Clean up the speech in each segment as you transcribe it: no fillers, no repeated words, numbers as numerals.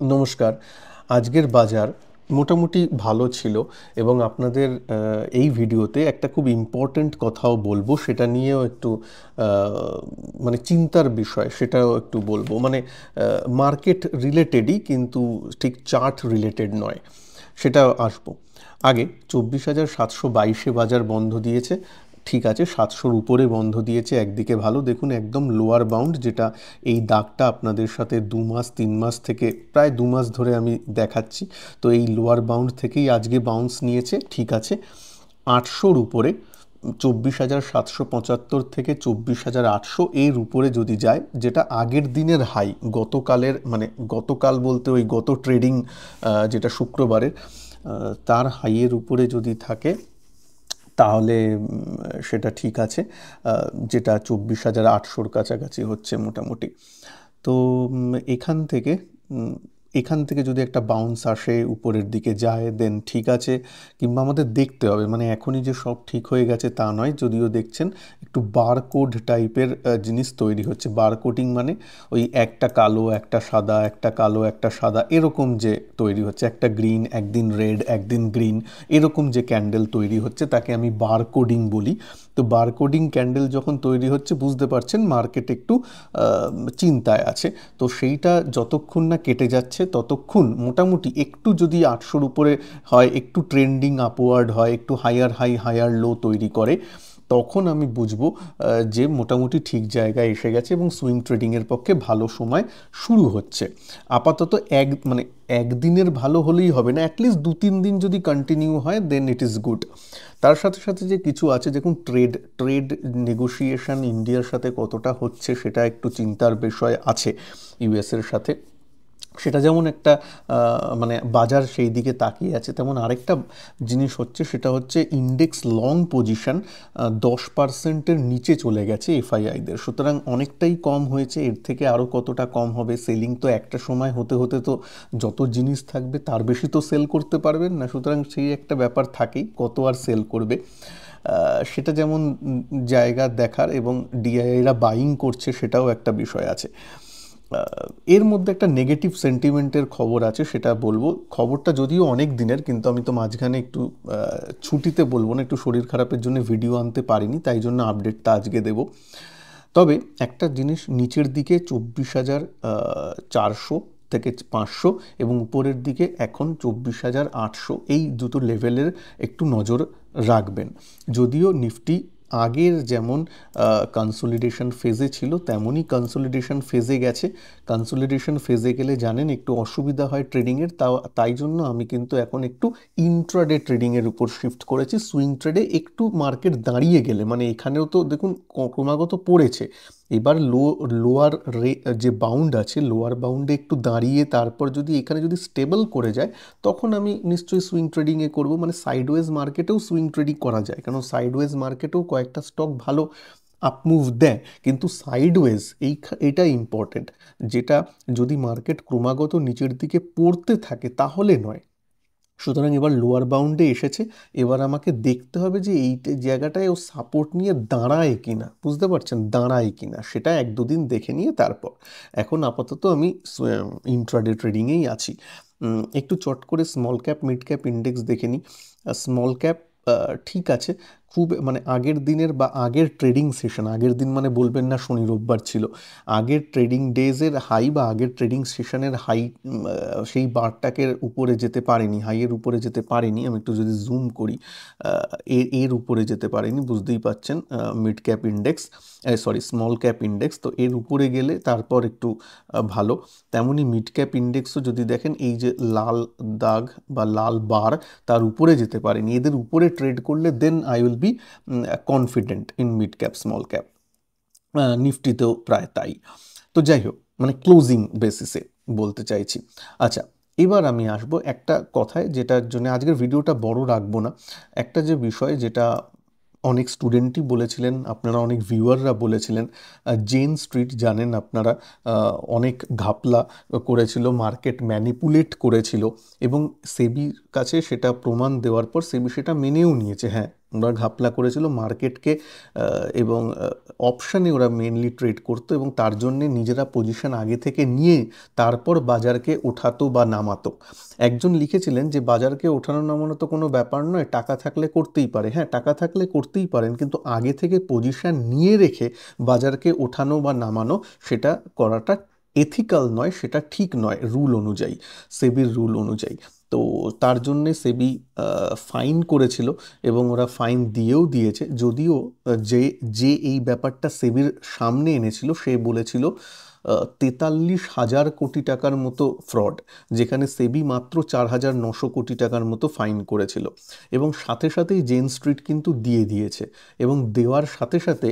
নমস্কার। আজকের বাজার মোটামুটি ভালো ছিল এবং আপনাদের এই ভিডিওতে একটা খুব ইম্পর্ট্যান্ট কথাও বলবো, সেটা নিয়েও একটু মানে চিন্তার বিষয়, সেটাও একটু বলবো। মানে মার্কেট রিলেটেডই, কিন্তু ঠিক চার্ট রিলেটেড নয়, সেটা আসবো। আগে 24,722-এ বাজার বন্ধ দিয়েছে, ঠিক আছে। 700-র উপরে বন্ধ দিয়েছে, একদিকে ভালো। দেখুন একদম লোয়ার বাউন্ড, যেটা এই দাগটা আপনাদের সাথে 2 মাস 3 মাস থেকে প্রায় 2 মাস ধরে আমি দেখাচ্ছি। তো এই লোয়ার বাউন্ড থেকেই আজকে বাউন্স নিয়েছে, ঠিক আছে। 800-র উপরে 24,775 থেকে 24,800 এর উপরে যদি যায়, যেটা আগের দিনের হাই, গতকালের, মানে গতকাল বলতে ওই গত ট্রেডিং যেটা শুক্রবারের, তার হাইয়ের উপরে যদি থাকে তাহলে সেটা ঠিক আছে, যেটা 24,800-র কাছাকাছি হচ্ছে মোটামুটি। তো এখান থেকে যদি একটা বাউন্স আসে, উপরের দিকে যায়, দেন ঠিক আছে। কিংবা আমাদের দেখতে হবে, মানে এখনই যে সব ঠিক হয়ে গেছে তা নয়। যদিও দেখছেন একটু বারকোড টাইপের জিনিস তৈরি হচ্ছে। বারকোডিং মানে ওই একটা কালো একটা সাদা, একটা কালো একটা সাদা, এরকম যে তৈরি হচ্ছে, একটা গ্রিন একদিন রেড একদিন গ্রিন, এরকম যে ক্যান্ডেল তৈরি হচ্ছে তাকে আমি বারকোডিং বলি। তো বারকোডিং ক্যান্ডেল যখন তৈরি হচ্ছে, বুঝতে পারছেন মার্কেট একটু চিন্তায় আছে। তো সেইটা যতক্ষণ না কেটে যাচ্ছে ততক্ষণ মোটামুটি একটু যদি 800-র উপরে হয়, একটু ট্রেন্ডিং আপওয়ার্ড হয়, একটু হায়ার হাই হায়ার লো তৈরি করে, তখন আমি বুঝবো যে মোটামুটি ঠিক জায়গায় এসে গেছে এবং সুইং ট্রেডিংয়ের পক্ষে ভালো সময় শুরু হচ্ছে। আপাতত মানে একদিনের ভালো হলেই হবে না, অ্যাটলিস্ট 2-3 দিন যদি কন্টিনিউ হয়, দেন ইট ইজ গুড। তার সাথে সাথে যে কিছু আছে, দেখুন ট্রেড নেগোসিয়েশন ইন্ডিয়ার সাথে কতটা হচ্ছে সেটা একটু চিন্তার বিষয় আছে ইউএসের সাথে। সেটা যেমন একটা মানে বাজার সেই দিকে তাকিয়ে আছে, তেমন আরেকটা জিনিস হচ্ছে, সেটা হচ্ছে ইন্ডেক্স লং পজিশন 10%-এর নিচে চলে গেছে এফআইআইদের। সুতরাং অনেকটাই কম হয়েছে, এর থেকে আরও কতটা কম হবে। সেলিং তো একটা সময় হতে হতে তো যত জিনিস থাকবে তার বেশি তো সেল করতে পারবেন না, সুতরাং সেই একটা ব্যাপার থাকেই, কত আর সেল করবে। সেটা যেমন জায়গা দেখার, এবং ডিআইআইরা বাইং করছে সেটাও একটা বিষয় আছে। এর মধ্যে একটা নেগেটিভ সেন্টিমেন্টের খবর আছে, সেটা বলবো। খবরটা যদিও অনেক দিনের, কিন্তু আমি তো মাঝখানে একটু ছুটিতে বলবো না, একটু শরীর খারাপের জন্য ভিডিও আনতে পারিনি, তাই জন্য আপডেটটা আজকে দেব। তবে একটা জিনিস, নিচের দিকে 24,400 থেকে 500 এবং উপরের দিকে এখন 24,800, এই দুটো লেভেলের একটু নজর রাখবেন। যদিও নিফটি আগের যেমন কনসোলিডেশন ফেজে ছিল, তেমনই কনসোলিডেশন ফেজে গেছে। কনসোলিডেশন ফেজে গেলে জানেন একটু অসুবিধা হয় ট্রেডিংয়ের, তাই জন্য আমি কিন্তু এখন একটু ইন্ট্রাডে ট্রেডিংয়ের উপর শিফট করেছি। সুইং ট্রেডে একটু মার্কেট দাঁড়িয়ে গেলে, মানে এখানেও তো দেখুন ক্রমাগত পড়েছে, এবার লোয়ার যে বাউন্ড আছে, লোয়ার বাউন্ডে একটু দাঁড়িয়ে তারপর যদি এখানে যদি স্টেবল করে যায়, তখন আমি নিশ্চয়ই সুইং ট্রেডিংয়ে করব। মানে সাইডওয়েজ মার্কেটেও সুইং ট্রেডিং করা যায়, কারণ সাইডওয়েজ মার্কেটেও কয়েকটা স্টক ভালো আপমুভ দেয়, কিন্তু সাইডওয়েজ এটা ইম্পর্টেন্ট, যেটা যদি মার্কেট ক্রমাগত নিচের দিকে পড়তে থাকে তাহলে নয়। সুতরাং এবার লোয়ার বাউন্ডে এসেছে, এবার আমাকে দেখতে হবে যে এই জায়গাটায় ও সাপোর্ট নিয়ে দাঁড়ায় কিনা, বুঝতে পারছেন, দাঁড়ায় কিনা, সেটা 1-2 দিন দেখে নিয়ে তারপর। এখন আপাতত আমি ইন্ট্রাডে ট্রেডিংয়েই আছি। একটু চট করে small cap mid cap index দেখে নিই। স্মল ক্যাপ ঠিক আছে, খুব মানে আগের দিনের বা আগের ট্রেডিং সেশন, আগের দিন মানে বলবেন না শনি রোববার ছিল, আগের ট্রেডিং ডেজের হাই বা আগের ট্রেডিং সেশনের হাই, সেই বারটাকে উপরে যেতে পারেনি, হাইয়ের উপরে যেতে পারেনি। আমি একটু যদি জুম করি, এর উপরে যেতে পারেনি, বুঝতেই পাচ্ছেন। Mid cap index, sorry small cap index, তো এর উপরে গেলে তারপর একটু ভালো। তেমনই মিড ক্যাপ ইন্ডেক্সও যদি দেখেন, এই যে লাল দাগ বা লাল বার, তার উপরে যেতে পারেনি। এদের উপরে ট্রেড করলে then I will be confident in mid cap small cap. নিফটিতেও প্রায় তাই। তো যাই হোক, মানে ক্লোজিং বেসিসে বলতে চাইছি। আচ্ছা, এবার আমি আসবো একটা কথায়, যেটার জন্য আজকের ভিডিওটা বড় রাখবো না। একটা যে বিষয়, যেটা অনেক স্টুডেন্টই বলেছিলেন, আপনারা অনেক ভিউয়াররা বলেছিলেন, জেন স্ট্রিট জানেন আপনারা, অনেক ঘাপলা করেছিল, মার্কেট ম্যানিপুলেট করেছিল, এবং সেবির কাছে সেটা প্রমাণ দেওয়ার পর সেবি সেটা মেনেও নিয়েছে। হ্যাঁ, ওরা ঘাপলা করেছিল মার্কেটকে, এবং অপশানে ওরা মেনলি ট্রেড করতো এবং তার জন্যে নিজেরা পজিশন আগে থেকে নিয়ে তারপর বাজারকে ওঠাতো বা নামাতো। একজন লিখেছিলেন যে বাজারকে ওঠানো নামানো তো কোনো ব্যাপার নয়, টাকা থাকলে করতেই পারে। হ্যাঁ, টাকা থাকলে করতেই পারেন, কিন্তু আগে থেকে পজিশন নিয়ে রেখে বাজারকে ওঠানো বা নামানো সেটা করাটা এথিক্যাল নয়, সেটা ঠিক নয় রুল অনুযায়ী, সেবির রুল অনুযায়ী। তো তার জন্যে সেবি ফাইন করেছিল এবং ওরা ফাইন দিয়েও দিয়েছে। যদিও যে যে এই ব্যাপারটা সেবির সামনে এনেছিল সে বলেছিল 43,000 কোটি টাকার মতো ফ্রড, যেখানে সেবি মাত্র 4,900 কোটি টাকার মতো ফাইন করেছিল। এবং সাথে সাথেই জেন স্ট্রিট কিন্তু দিয়ে দিয়েছে, এবং দেওয়ার সাথে সাথে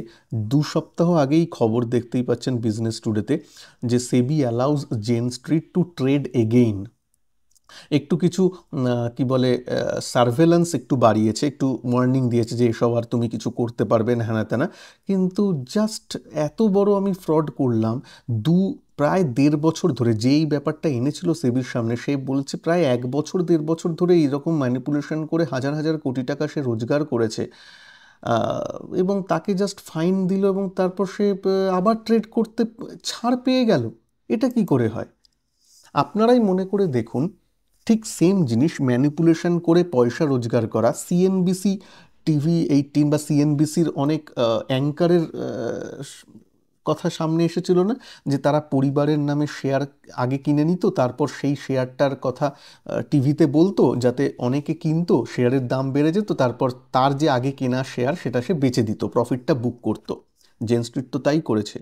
2 সপ্তাহ আগেই খবর দেখতেই পাচ্ছেন বিজনেস টুডেতে যে SEBI allows Jane Street to trade again. একটু কিছু কি বলে সার্ভেলেন্স একটু বাড়িয়েছে, একটু ওয়ার্নিং দিয়েছে যে এসব আর তুমি কিছু করতে পারবে না, হ্যানা তেনা। কিন্তু জাস্ট এত বড় আমি ফ্রড করলাম, প্রায় 1.5 বছর ধরে যেই ব্যাপারটা এনেছিল সেবির সামনে, সে বলছে প্রায় 1 বছর 1.5 বছর ধরে এইরকম ম্যানিপুলেশন করে হাজার হাজার কোটি টাকা সে রোজগার করেছে, এবং তাকে জাস্ট ফাইন দিল এবং তারপর সে আবার ট্রেড করতে ছাড় পেয়ে গেল। এটা কি করে হয়? আপনারাই মনে করে দেখুন, ঠিক সেম জিনিস ম্যানিপুলেশন করে পয়সা রোজগার করা। সিএনবিসি TV18 বা সিএনবিসির অনেক অ্যাঙ্কারের কথা সামনে এসেছিল না, যে তারা পরিবারের নামে শেয়ার আগে কিনে নিত, তারপর সেই শেয়ারটার কথা টিভিতে বলতো যাতে অনেকে কিনতো, শেয়ারের দাম বেড়ে যেত, তারপর তার যে আগে কেনা শেয়ার সেটা সে বেচে দিত, প্রফিটটা বুক করতো। জেন স্ট্রিট তো তাই করেছে।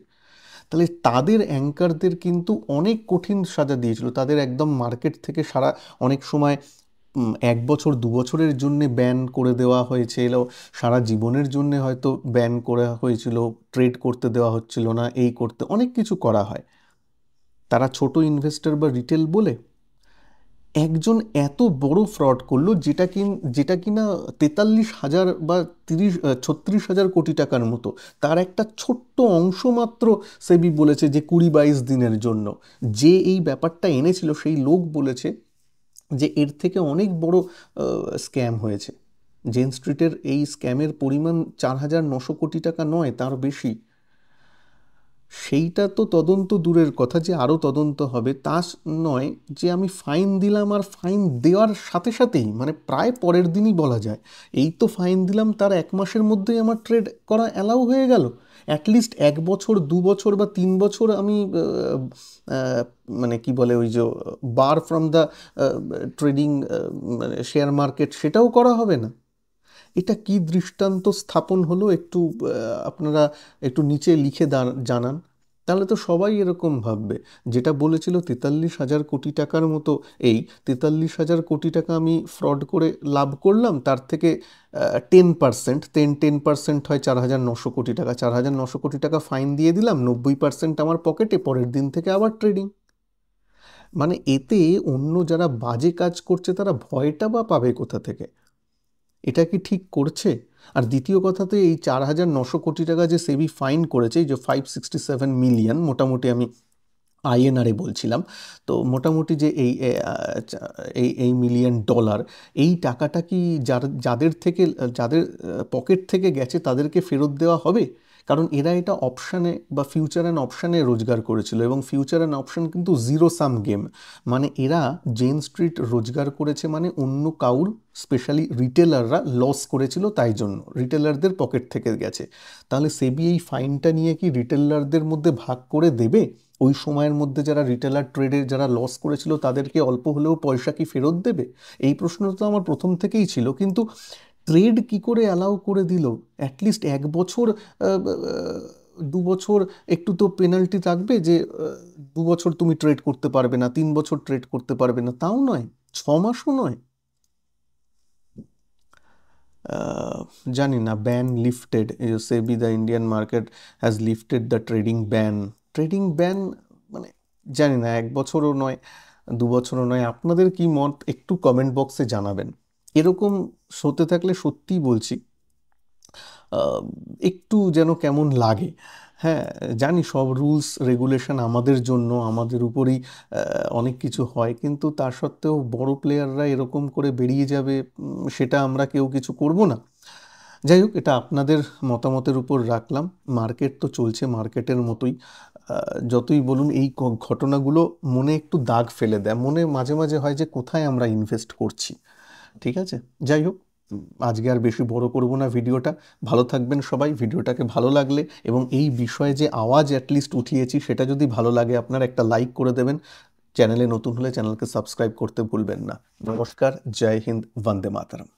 তাহলে তাদের অ্যাঙ্কারদের কিন্তু অনেক কঠিন সাজা দিয়েছিল, তাদের একদম মার্কেট থেকে অনেক সময় 1 বছর 2 বছরের জন্য ব্যান করে দেওয়া হয়েছিল, সারা জীবনের জন্য হয়তো ব্যান করা হয়েছিল, ট্রেড করতে দেওয়া হচ্ছিল না, এই করতে অনেক কিছু করা হয়। তারা ছোট ইনভেস্টর বা রিটেল বলে একজন এত বড় ফ্রড করলো, যেটা কিনা 43,000 বা 36,000 কোটি টাকার মতো, তার একটা ছোট্ট অংশ মাত্র সেবি বলেছে যে 20-22 দিনের জন্য। যে এই ব্যাপারটা এনেছিল সেই লোক বলেছে যে এর থেকে অনেক বড় স্ক্যাম হয়েছে। জেন স্ট্রিটের এই স্ক্যামের পরিমাণ 4,900 কোটি টাকা নয়, তার বেশি। সেইটা তো তদন্ত দূরের কথা, যে আরও তদন্ত হবে তা নয়, যে আমি ফাইন দিলাম আর ফাইন দেওয়ার সাথে সাথেই মানে প্রায় পরের দিনই বলা যায়, এই তো ফাইন দিলাম তার 1 মাসের মধ্যেই আমার ট্রেড করা অ্যালাউ হয়ে গেল। অ্যাটলিস্ট 1 বছর 2 বছর বা 3 বছর আমি মানে কি বলে ওই যে বার ফ্রম দ্য ট্রেডিং মানে শেয়ার মার্কেট, সেটাও করা হবে না। এটা কি দৃষ্টান্ত স্থাপন হলো? একটু আপনারা একটু নিচে লিখে জানান, তাহলে তো সবাই এরকম ভাববে। যেটা বলেছিল 43,000 কোটি টাকার মতো, এই 43,000 কোটি টাকা আমি ফ্রড করে লাভ করলাম, তার থেকে 10%, 10% হয় 4,900 কোটি টাকা, 4,900 কোটি টাকা ফাইন দিয়ে দিলাম, 90% আমার পকেটে, পরের দিন থেকে আবার ট্রেডিং। মানে এতে অন্য যারা বাজে কাজ করছে তারা ভয়টা বা পাবে কোথা থেকে? এটা কি ঠিক করছে? আর দ্বিতীয় কথাতে এই 4,900 কোটি টাকা যে সেবি ফাইন করেছে, এই যে 567 মিলিয়ন, মোটামুটি আমি আইএনআরে বলছিলাম, তো মোটামুটি যে এই মিলিয়ন ডলার, এই টাকাটা কি যাদের পকেট থেকে গেছে তাদেরকে ফেরত দেওয়া হবে? কারণ এরা এটা অপশানে বা ফিউচার অ্যান্ড অপশানে রোজগার করেছিল, এবং ফিউচার অ্যান্ড অপশান কিন্তু জিরো সাম গেম। মানে এরা জেন স্ট্রিট রোজগার করেছে মানে অন্য কাউর, স্পেশালি রিটেলাররা লস করেছিল, তাই জন্য রিটেলারদের পকেট থেকে গেছে। তাহলে সেবি এই ফাইনটা নিয়ে কি রিটেলারদের মধ্যে ভাগ করে দেবে? ওই সময়ের মধ্যে যারা রিটেলার ট্রেডে যারা লস করেছিল তাদেরকে অল্প হলেও পয়সা কি ফেরত দেবে? এই প্রশ্নটা তো আমার প্রথম থেকেই ছিল, কিন্তু ট্রেড কি করে অ্যালাউ করে দিল? অ্যাটলিস্ট 1 বছর 2 বছর একটু তো পেনাল্টি থাকবে, যে 2 বছর তুমি ট্রেড করতে পারবে না, 3 বছর ট্রেড করতে পারবে না, তাও নয়, 6 মাসও নয়। জানি না, ban lifted, SEBI the Indian market has lifted the trading ban, মানে জানি না, 1 বছরও নয়, 2 বছরও নয়। আপনাদের কি মত একটু কমেন্ট বক্সে জানাবেন। এরকম হতে থাকলে সত্যিই বলছি একটু যেন কেমন লাগে। হ্যাঁ, জানি সব রুলস রেগুলেশন আমাদের জন্য, আমাদের উপরেই অনেক কিছু হয়, কিন্তু তা সত্ত্বেও বড় প্লেয়াররা এরকম করে বেরিয়ে যাবে, সেটা আমরা কেউ কিছু করব না। যাই হোক, এটা আপনাদের মতামতের উপর রাখলাম। মার্কেট তো চলছে মার্কেটের মতোই। যতই বলুন এই ঘটনাগুলো মনে একটু দাগ ফেলে দেয়, মনে মাঝে মাঝে হয় যে কোথায় আমরা ইনভেস্ট করছি। ঠিক আছে, যাই হোক, আজকে আর বেশি বড় করব না ভিডিওটা। ভালো থাকবেন সবাই। ভিডিওটাকে ভালো লাগলে এবং এই বিষয়ে যে আওয়াজ অ্যাটলিস্ট উঠিয়েছি সেটা যদি ভালো লাগে আপনারা একটা লাইক করে দেবেন। চ্যানেলে নতুন হলে চ্যানেলকে সাবস্ক্রাইব করতে ভুলবেন না। নমস্কার, জয় হিন্দ, বন্দে মাতরম।